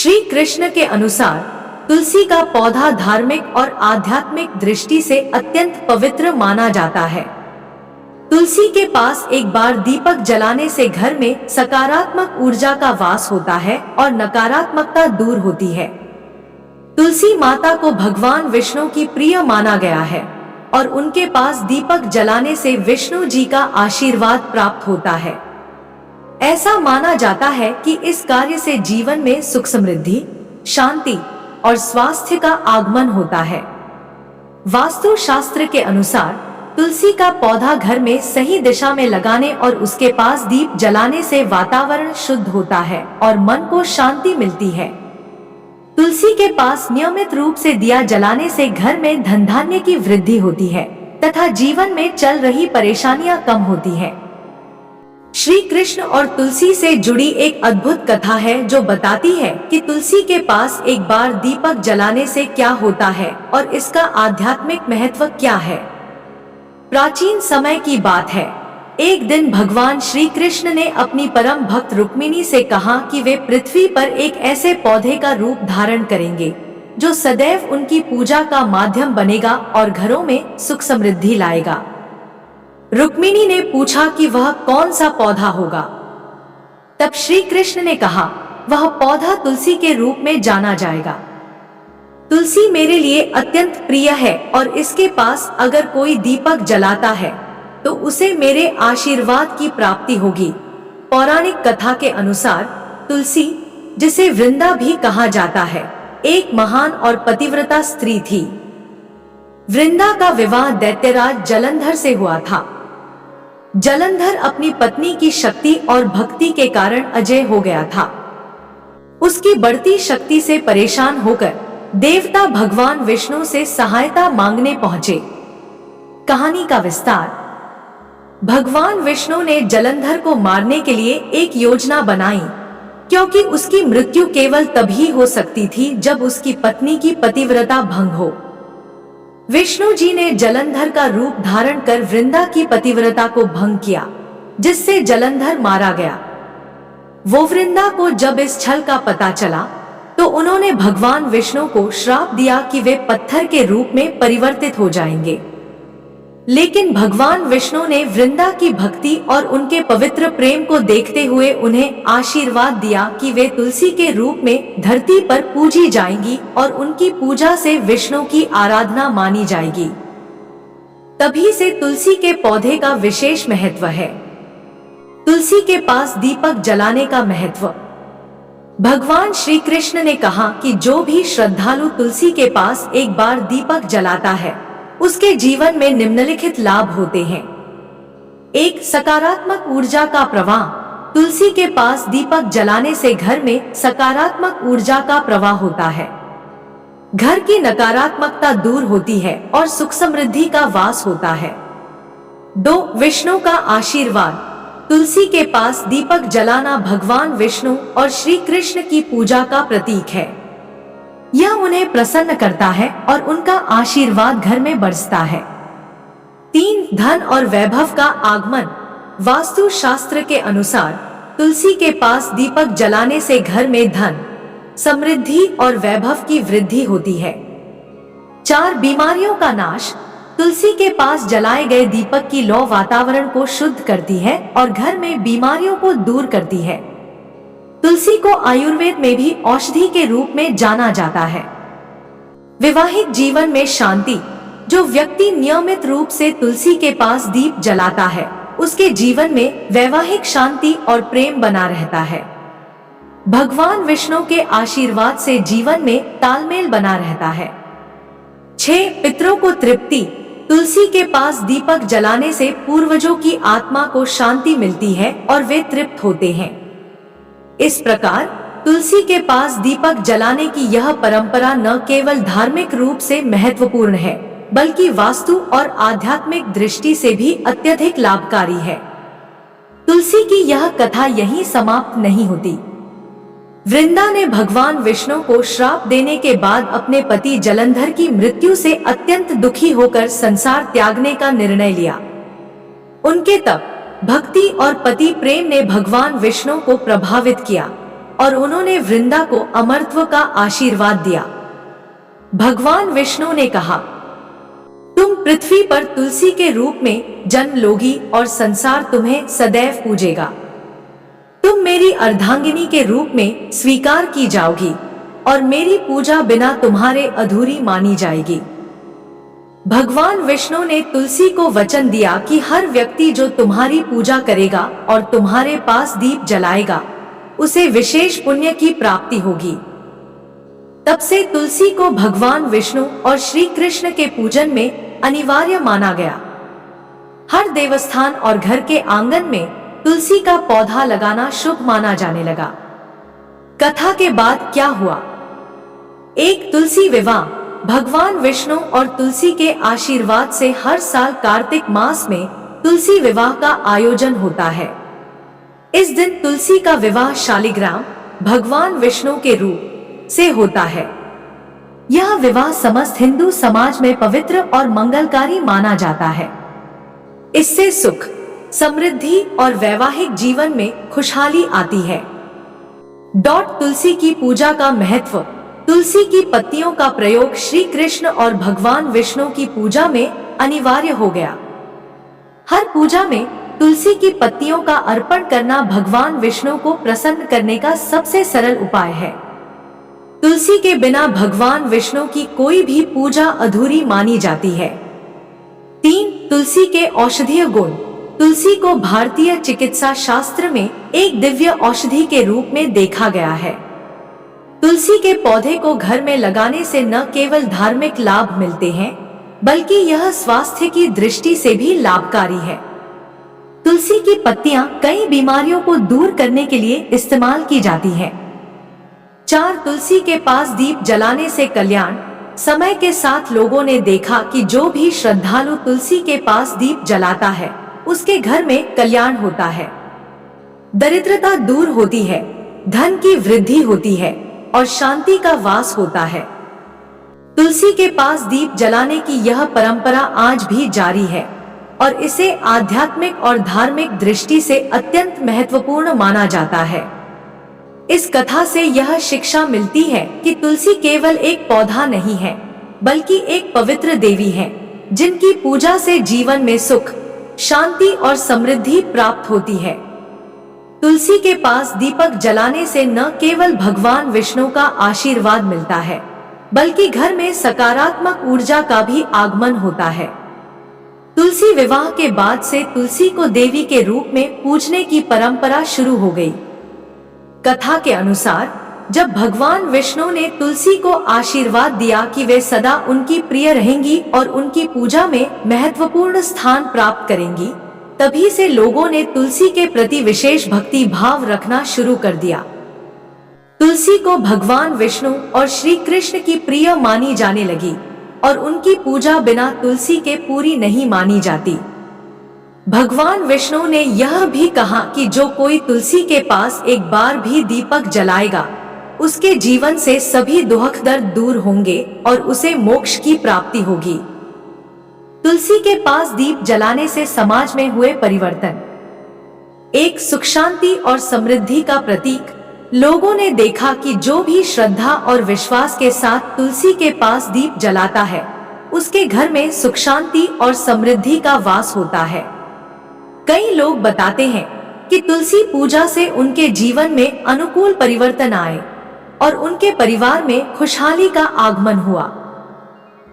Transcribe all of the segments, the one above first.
श्री कृष्ण के अनुसार तुलसी का पौधा धार्मिक और आध्यात्मिक दृष्टि से अत्यंत पवित्र माना जाता है। तुलसी के पास एक बार दीपक जलाने से घर में सकारात्मक ऊर्जा का वास होता है और नकारात्मकता दूर होती है। तुलसी माता को भगवान विष्णु की प्रिय माना गया है और उनके पास दीपक जलाने से विष्णु जी का आशीर्वाद प्राप्त होता है। ऐसा माना जाता है कि इस कार्य से जीवन में सुख समृद्धि, शांति और स्वास्थ्य का आगमन होता है। वास्तु शास्त्र के अनुसार तुलसी का पौधा घर में सही दिशा में लगाने और उसके पास दीप जलाने से वातावरण शुद्ध होता है और मन को शांति मिलती है। तुलसी के पास नियमित रूप से दिया जलाने से घर में धन धान्य की वृद्धि होती है तथा जीवन में चल रही परेशानियां कम होती है। श्री कृष्ण और तुलसी से जुड़ी एक अद्भुत कथा है जो बताती है कि तुलसी के पास एक बार दीपक जलाने से क्या होता है और इसका आध्यात्मिक महत्व क्या है। प्राचीन समय की बात है। एक दिन भगवान श्री कृष्ण ने अपनी परम भक्त रुक्मिणी से कहा कि वे पृथ्वी पर एक ऐसे पौधे का रूप धारण करेंगे जो सदैव उनकी पूजा का माध्यम बनेगा और घरों में सुख समृद्धि लाएगा। रुक्मिणी ने पूछा कि वह कौन सा पौधा होगा। तब श्री कृष्ण ने कहा, वह पौधा तुलसी के रूप में जाना जाएगा। तुलसी मेरे लिए अत्यंत प्रिय है और इसके पास अगर कोई दीपक जलाता है तो उसे मेरे आशीर्वाद की प्राप्ति होगी। पौराणिक कथा के अनुसार तुलसी, जिसे वृंदा भी कहा जाता है, एक महान और पतिव्रता स्त्री थी। वृंदा का विवाह दैत्यराज जलंधर से हुआ था। जलंधर अपनी पत्नी की शक्ति और भक्ति के कारण अजय हो गया था। उसकी बढ़ती शक्ति से परेशान होकर देवता भगवान विष्णु से सहायता मांगने पहुंचे। कहानी का विस्तार। भगवान विष्णु ने जलंधर को मारने के लिए एक योजना बनाई, क्योंकि उसकी मृत्यु केवल तभी हो सकती थी जब उसकी पत्नी की पतिव्रता भंग हो। विष्णु जी ने जलंधर का रूप धारण कर वृंदा की पतिव्रता को भंग किया, जिससे जलंधर मारा गया। वो वृंदा को जब इस छल का पता चला तो उन्होंने भगवान विष्णु को श्राप दिया कि वे पत्थर के रूप में परिवर्तित हो जाएंगे। लेकिन भगवान विष्णु ने वृंदा की भक्ति और उनके पवित्र प्रेम को देखते हुए उन्हें आशीर्वाद दिया कि वे तुलसी के रूप में धरती पर पूजी जाएंगी और उनकी पूजा से विष्णु की आराधना मानी जाएगी। तभी से तुलसी के पौधे का विशेष महत्व है। तुलसी के पास दीपक जलाने का महत्व। भगवान श्री कृष्ण ने कहा कि जो भी श्रद्धालु तुलसी के पास एक बार दीपक जलाता है उसके जीवन में निम्नलिखित लाभ होते हैं। एक, सकारात्मक ऊर्जा का प्रवाह। तुलसी के पास दीपक जलाने से घर में सकारात्मक ऊर्जा का प्रवाह होता है। घर की नकारात्मकता दूर होती है और सुख समृद्धि का वास होता है। 2, विष्णु का आशीर्वाद। तुलसी के पास दीपक जलाना भगवान विष्णु और श्री कृष्ण की पूजा का प्रतीक है। यह उन्हें प्रसन्न करता है और उनका आशीर्वाद घर में बरसता है। 3, धन और वैभव का आगमन। वास्तु शास्त्र के अनुसार तुलसी के पास दीपक जलाने से घर में धन, समृद्धि और वैभव की वृद्धि होती है। 4, बीमारियों का नाश। तुलसी के पास जलाए गए दीपक की लौ वातावरण को शुद्ध करती है और घर में बीमारियों को दूर करती है। तुलसी को आयुर्वेद में भी औषधि के रूप में जाना जाता है। वैवाहिक जीवन में शांति। जो व्यक्ति नियमित रूप से तुलसी के पास दीप जलाता है उसके जीवन में वैवाहिक शांति और प्रेम बना रहता है। भगवान विष्णु के आशीर्वाद से जीवन में तालमेल बना रहता है। 6, पितरों को तृप्ति। तुलसी के पास दीपक जलाने से पूर्वजों की आत्मा को शांति मिलती है और वे तृप्त होते हैं। इस प्रकार तुलसी के पास दीपक जलाने की यह परंपरा न केवल धार्मिक रूप से महत्वपूर्ण है बल्कि वास्तु और आध्यात्मिक दृष्टि से भी अत्यधिक लाभकारी है। तुलसी की यह कथा यहीं समाप्त नहीं होती। वृंदा ने भगवान विष्णु को श्राप देने के बाद अपने पति जलंधर की मृत्यु से अत्यंत दुखी होकर संसार त्यागने का निर्णय लिया। उनके तप, भक्ति और पति प्रेम ने भगवान विष्णु को प्रभावित किया। और उन्होंने वृंदा को अमरत्व का आशीर्वाद दिया। भगवान विष्णु ने कहा, तुम पृथ्वी पर तुलसी के रूप में जन्म लोगी और संसार तुम्हें सदैव पूजेगा। तुम मेरी अर्धांगिनी के रूप में स्वीकार की जाओगी और मेरी पूजा बिना तुम्हारे अधूरी मानी जाएगी। भगवान विष्णु ने तुलसी को वचन दिया कि हर व्यक्ति जो तुम्हारी पूजा करेगा और तुम्हारे पास दीप जलाएगा, उसे विशेष पुण्य की प्राप्ति होगी। तब से तुलसी को भगवान विष्णु और श्री कृष्ण के पूजन में अनिवार्य माना गया। हर देवस्थान और घर के आंगन में तुलसी का पौधा लगाना शुभ माना जाने लगा। कथा के बाद क्या हुआ? एक तुलसी विवाह। भगवान विष्णु और तुलसी के आशीर्वाद से हर साल कार्तिक मास में तुलसी विवाह का आयोजन होता है। इस दिन तुलसी का विवाह शालिग्राम भगवान विष्णु के रूप से होता है। यह विवाह समस्त हिंदू समाज में पवित्र और मंगलकारी माना जाता है। इससे सुख, समृद्धि और वैवाहिक जीवन में खुशहाली आती है। तुलसी की पूजा का महत्व। तुलसी की पत्तियों का प्रयोग श्री कृष्ण और भगवान विष्णु की पूजा में अनिवार्य हो गया। हर पूजा में तुलसी की पत्तियों का अर्पण करना भगवान विष्णु को प्रसन्न करने का सबसे सरल उपाय है। तुलसी के बिना भगवान विष्णु की कोई भी पूजा अधूरी मानी जाती है। 3. तुलसी के औषधीय गुण। तुलसी को भारतीय चिकित्सा शास्त्र में एक दिव्य औषधि के रूप में देखा गया है। तुलसी के पौधे को घर में लगाने से न केवल धार्मिक लाभ मिलते हैं, बल्कि यह स्वास्थ्य की दृष्टि से भी लाभकारी है। तुलसी की पत्तियां कई बीमारियों को दूर करने के लिए इस्तेमाल की जाती हैं। 4. तुलसी के पास दीप जलाने से कल्याण। समय के साथ लोगों ने देखा कि जो भी श्रद्धालु तुलसी के पास दीप जलाता है, उसके घर में कल्याण होता है, दरिद्रता दूर होती है, धन की वृद्धि होती है और शांति का वास होता है। तुलसी के पास दीप जलाने की यह परंपरा आज भी जारी है और इसे आध्यात्मिक और धार्मिक दृष्टि से अत्यंत महत्वपूर्ण माना जाता है। इस कथा से यह शिक्षा मिलती है कि तुलसी केवल एक पौधा नहीं है, बल्कि एक पवित्र देवी है, जिनकी पूजा से जीवन में सुख, शांति और समृद्धि प्राप्त होती है। तुलसी के पास दीपक जलाने से न केवल भगवान विष्णु का आशीर्वाद मिलता है, बल्कि घर में सकारात्मक ऊर्जा का भी आगमन होता है। तुलसी विवाह के बाद से तुलसी को देवी के रूप में पूजने की परंपरा शुरू हो गई। कथा के अनुसार जब भगवान विष्णु ने तुलसी को आशीर्वाद दिया कि वे सदा उनकी प्रिय रहेंगी और उनकी पूजा में महत्वपूर्ण स्थान प्राप्त करेंगी, तभी से लोगों ने तुलसी के प्रति विशेष भक्ति भाव रखना शुरू कर दिया। तुलसी को भगवान विष्णु और श्री कृष्ण की प्रिय मानी जाने लगी और उनकी पूजा बिना तुलसी के पूरी नहीं मानी जाती। भगवान विष्णु ने यह भी कहा कि जो कोई तुलसी के पास एक बार भी दीपक जलाएगा, उसके जीवन से सभी दुख दर्द दूर होंगे और उसे मोक्ष की प्राप्ति होगी। तुलसी के पास दीप जलाने से समाज में हुए परिवर्तन। एक सुख, शांति और समृद्धि का प्रतीक। लोगों ने देखा कि जो भी श्रद्धा और विश्वास के साथ तुलसी के पास दीप जलाता है, उसके घर में सुख, शांति और समृद्धि का वास होता है। कई लोग बताते हैं कि तुलसी पूजा से उनके जीवन में अनुकूल परिवर्तन आए और उनके परिवार में खुशहाली का आगमन हुआ।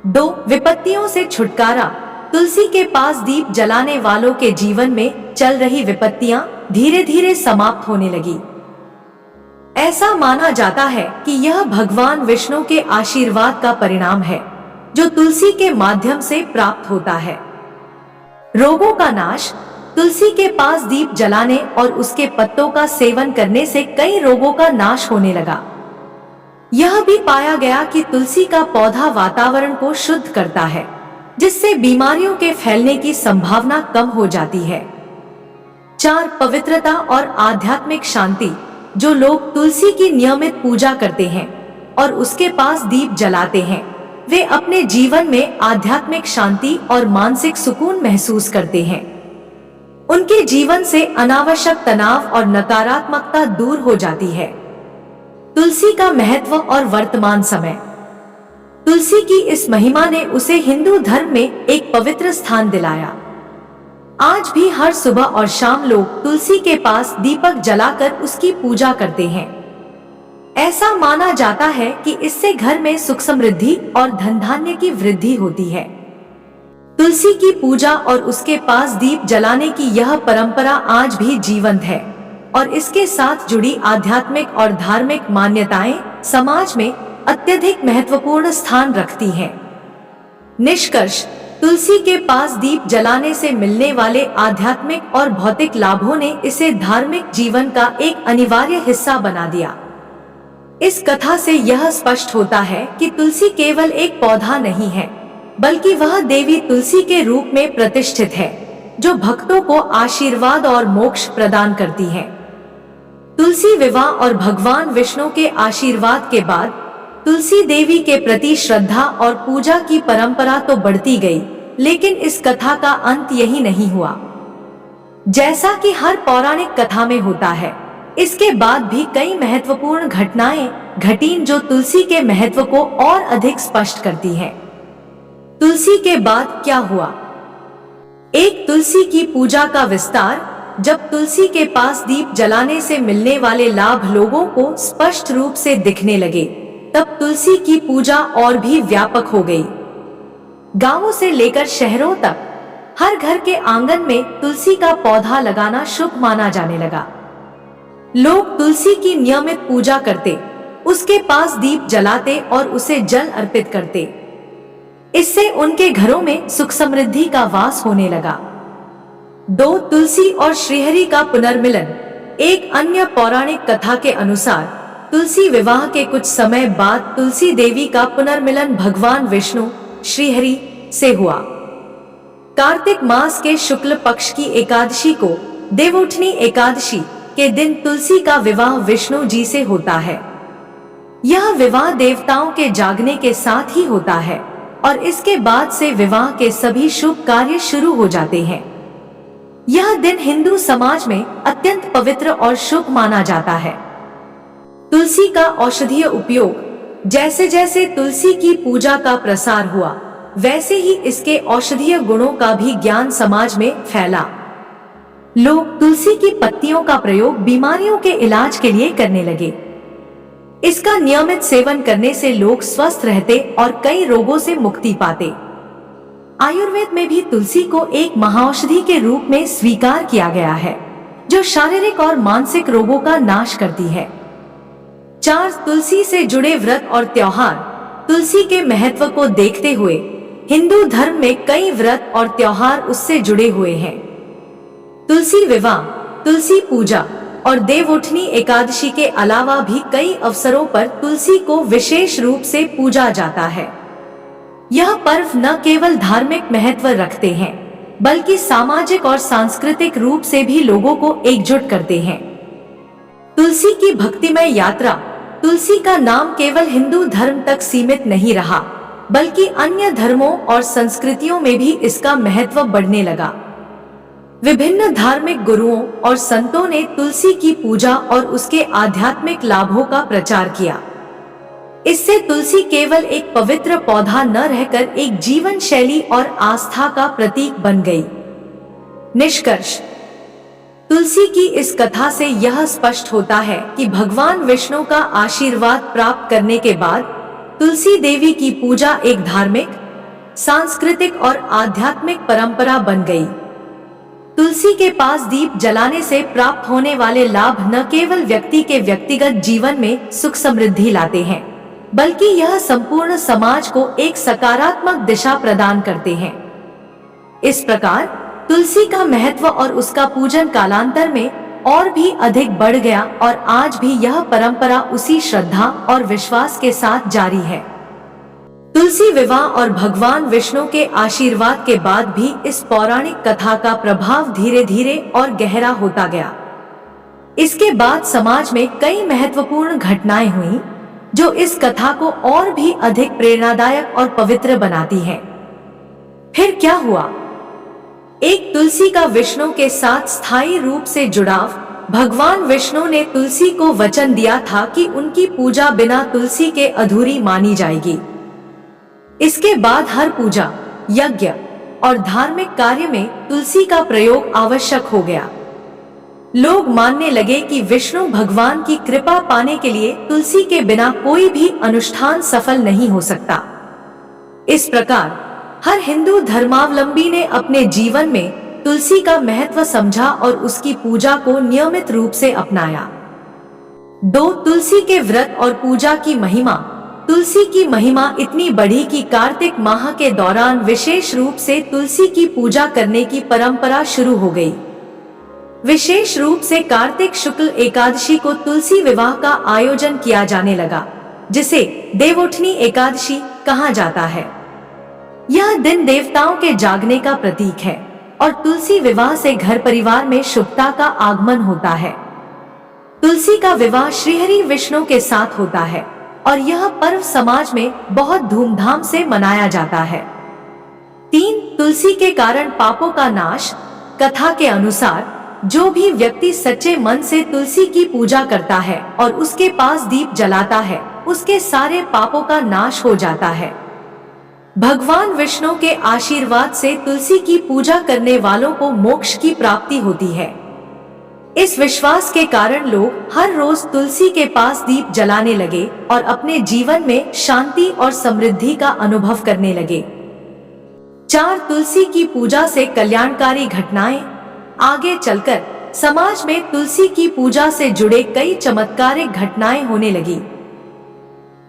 2. विपत्तियों से छुटकारा। तुलसी के पास दीप जलाने वालों के जीवन में चल रही विपत्तियां धीरे धीरे समाप्त होने लगी। ऐसा माना जाता है कि यह भगवान विष्णु के आशीर्वाद का परिणाम है, जो तुलसी के माध्यम से प्राप्त होता है। रोगों का नाश। तुलसी के पास दीप जलाने और उसके पत्तों का सेवन करने से कई रोगों का नाश होने लगा। यह भी पाया गया कि तुलसी का पौधा वातावरण को शुद्ध करता है, जिससे बीमारियों के फैलने की संभावना कम हो जाती है। 4. पवित्रता और आध्यात्मिक शांति। जो लोग तुलसी की नियमित पूजा करते हैं और उसके पास दीप जलाते हैं, वे अपने जीवन में आध्यात्मिक शांति और मानसिक सुकून महसूस करते हैं। उनके जीवन से अनावश्यक तनाव और नकारात्मकता दूर हो जाती है। तुलसी का महत्व और वर्तमान समय। तुलसी की इस महिमा ने उसे हिंदू धर्म में एक पवित्र स्थान दिलाया। आज भी हर सुबह और शाम लोग तुलसी के पास दीपक जलाकर उसकी पूजा करते हैं। ऐसा माना जाता है कि इससे घर में सुख समृद्धि और धन धान्य की वृद्धि होती है। तुलसी की पूजा और उसके पास दीप जलाने की यह परंपरा आज भी जीवंत है और इसके साथ जुड़ी आध्यात्मिक और धार्मिक मान्यताएं समाज में अत्यधिक महत्वपूर्ण स्थान रखती हैं। निष्कर्ष, तुलसी के पास दीप जलाने से मिलने वाले आध्यात्मिक और भौतिक लाभों ने इसे धार्मिक जीवन का एक अनिवार्य हिस्सा बना दिया। इस कथा से यह स्पष्ट होता है कि तुलसी केवल एक पौधा नहीं है, बल्कि वह देवी तुलसी के रूप में प्रतिष्ठित है, जो भक्तों को आशीर्वाद और मोक्ष प्रदान करती है। तुलसी विवाह और भगवान विष्णु के आशीर्वाद के बाद तुलसी देवी के प्रति श्रद्धा और पूजा की परंपरा तो बढ़ती गई, लेकिन इस कथा का अंत यही नहीं हुआ। जैसा कि हर पौराणिक कथा में होता है, इसके बाद भी कई महत्वपूर्ण घटनाएं घटीं जो तुलसी के महत्व को और अधिक स्पष्ट करती हैं। तुलसी के बाद क्या हुआ? एक, तुलसी की पूजा का विस्तार। जब तुलसी के पास दीप जलाने से मिलने वाले लाभ लोगों को स्पष्ट रूप से दिखने लगे, तब तुलसी की पूजा और भी व्यापक हो गई। गांवों से लेकर शहरों तक हर घर के आंगन में तुलसी का पौधा लगाना शुभ माना जाने लगा। लोग तुलसी की नियमित पूजा करते, उसके पास दीप जलाते और उसे जल अर्पित करते। इससे उनके घरों में सुख समृद्धि का वास होने लगा। 2, तुलसी और श्रीहरि का पुनर्मिलन। एक अन्य पौराणिक कथा के अनुसार तुलसी विवाह के कुछ समय बाद तुलसी देवी का पुनर्मिलन भगवान विष्णु श्रीहरि से हुआ। कार्तिक मास के शुक्ल पक्ष की एकादशी को देवउठनी एकादशी के दिन तुलसी का विवाह विष्णु जी से होता है। यह विवाह देवताओं के जागने के साथ ही होता है और इसके बाद से विवाह के सभी शुभ कार्य शुरू हो जाते हैं। यह दिन हिंदू समाज में अत्यंत पवित्र और शुभ माना जाता है। तुलसी का औषधीय उपयोग। जैसे जैसे तुलसी की पूजा का प्रसार हुआ, वैसे ही इसके औषधीय गुणों का भी ज्ञान समाज में फैला। लोग तुलसी की पत्तियों का प्रयोग बीमारियों के इलाज के लिए करने लगे। इसका नियमित सेवन करने से लोग स्वस्थ रहते और कई रोगों से मुक्ति पाते। आयुर्वेद में भी तुलसी को एक महाऔषधि के रूप में स्वीकार किया गया है, जो शारीरिक और मानसिक रोगों का नाश करती है। 4, तुलसी से जुड़े व्रत और त्योहार। तुलसी के महत्व को देखते हुए हिंदू धर्म में कई व्रत और त्योहार उससे जुड़े हुए हैं। तुलसी विवाह, तुलसी पूजा और देवउठनी एकादशी के अलावा भी कई अवसरों पर तुलसी को विशेष रूप से पूजा जाता है। यह पर्व न केवल धार्मिक महत्व रखते हैं, बल्कि सामाजिक और सांस्कृतिक रूप से भी लोगों को एकजुट करते हैं। तुलसी की भक्तिमय यात्रा। तुलसी का नाम केवल हिंदू धर्म तक सीमित नहीं रहा, बल्कि अन्य धर्मों और संस्कृतियों में भी इसका महत्व बढ़ने लगा। विभिन्न धार्मिक गुरुओं और संतों ने तुलसी की पूजा और उसके आध्यात्मिक लाभों का प्रचार किया। इससे तुलसी केवल एक पवित्र पौधा न रहकर एक जीवन शैली और आस्था का प्रतीक बन गई। निष्कर्ष, तुलसी की इस कथा से यह स्पष्ट होता है कि भगवान विष्णु का आशीर्वाद प्राप्त करने के बाद तुलसी देवी की पूजा एक धार्मिक, सांस्कृतिक और आध्यात्मिक परंपरा बन गई। तुलसी के पास दीप जलाने से प्राप्त होने वाले लाभ न केवल व्यक्ति के व्यक्तिगत जीवन में सुख समृद्धि लाते हैं, बल्कि यह संपूर्ण समाज को एक सकारात्मक दिशा प्रदान करते हैं। इस प्रकार तुलसी का महत्व और उसका पूजन कालांतर में और भी अधिक बढ़ गया और आज भी यह परंपरा उसी श्रद्धा और विश्वास के साथ जारी है। तुलसी विवाह और भगवान विष्णु के आशीर्वाद के बाद भी इस पौराणिक कथा का प्रभाव धीरे धीरे और गहरा होता गया। इसके बाद समाज में कई महत्वपूर्ण घटनाएं हुई, जो इस कथा को और भी अधिक प्रेरणादायक और पवित्र बनाती हैं। फिर क्या हुआ? एक, तुलसी का विष्णु के साथ स्थायी रूप से जुड़ाव। भगवान विष्णु ने तुलसी को वचन दिया था कि उनकी पूजा बिना तुलसी के अधूरी मानी जाएगी। इसके बाद हर पूजा, यज्ञ और धार्मिक कार्य में तुलसी का प्रयोग आवश्यक हो गया। लोग मानने लगे कि विष्णु भगवान की कृपा पाने के लिए तुलसी के बिना कोई भी अनुष्ठान सफल नहीं हो सकता। इस प्रकार हर हिंदू धर्मावलंबी ने अपने जीवन में तुलसी का महत्व समझा और उसकी पूजा को नियमित रूप से अपनाया। 2. तुलसी के व्रत और पूजा की महिमा। तुलसी की महिमा इतनी बढ़ी कि कार्तिक माह के दौरान विशेष रूप से तुलसी की पूजा करने की परंपरा शुरू हो गई। विशेष रूप से कार्तिक शुक्ल एकादशी को तुलसी विवाह का आयोजन किया जाने लगा, जिसे देवउठनी एकादशी कहा जाता है। यह दिन देवताओं के जागने का प्रतीक है और तुलसी विवाह से घर परिवार में शुभता का आगमन होता है। तुलसी का विवाह श्रीहरि विष्णु के साथ होता है और यह पर्व समाज में बहुत धूमधाम से मनाया जाता है। 3. तुलसी के कारण पापों का नाश। कथा के अनुसार जो भी व्यक्ति सच्चे मन से तुलसी की पूजा करता है और उसके पास दीप जलाता है, उसके सारे पापों का नाश हो जाता है। भगवान विष्णु के आशीर्वाद से तुलसी की पूजा करने वालों को मोक्ष की प्राप्ति होती है। इस विश्वास के कारण लोग हर रोज तुलसी के पास दीप जलाने लगे और अपने जीवन में शांति और समृद्धि का अनुभव करने लगे। 4. तुलसी की पूजा से कल्याणकारी घटनाएं। आगे चलकर समाज में तुलसी की पूजा से जुड़े कई चमत्कारिक घटनाएं होने लगी।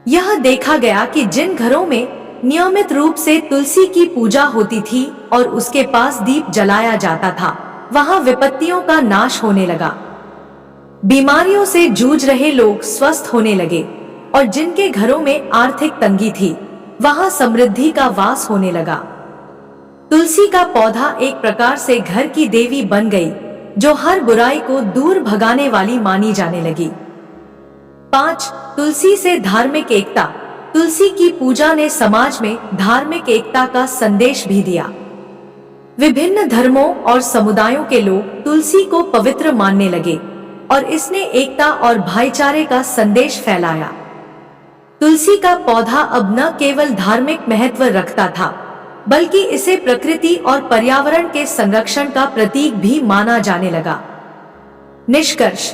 यह देखा गया कि जिन घरों में नियमित रूप से तुलसी की पूजा होती थी और उसके पास दीप जलाया जाता था, वहां विपत्तियों का नाश होने लगा। बीमारियों से जूझ रहे लोग स्वस्थ होने लगे और जिनके घरों में आर्थिक तंगी थी, वहां समृद्धि का वास होने लगा। तुलसी का पौधा एक प्रकार से घर की देवी बन गई, जो हर बुराई को दूर भगाने वाली मानी जाने लगी। 5. तुलसी से धार्मिक एकता। तुलसी की पूजा ने समाज में धार्मिक एकता का संदेश भी दिया। विभिन्न धर्मों और समुदायों के लोग तुलसी को पवित्र मानने लगे और इसने एकता और भाईचारे का संदेश फैलाया। तुलसी का पौधा अब न केवल धार्मिक महत्व रखता था, बल्कि इसे प्रकृति और पर्यावरण के संरक्षण का प्रतीक भी माना जाने लगा। निष्कर्ष।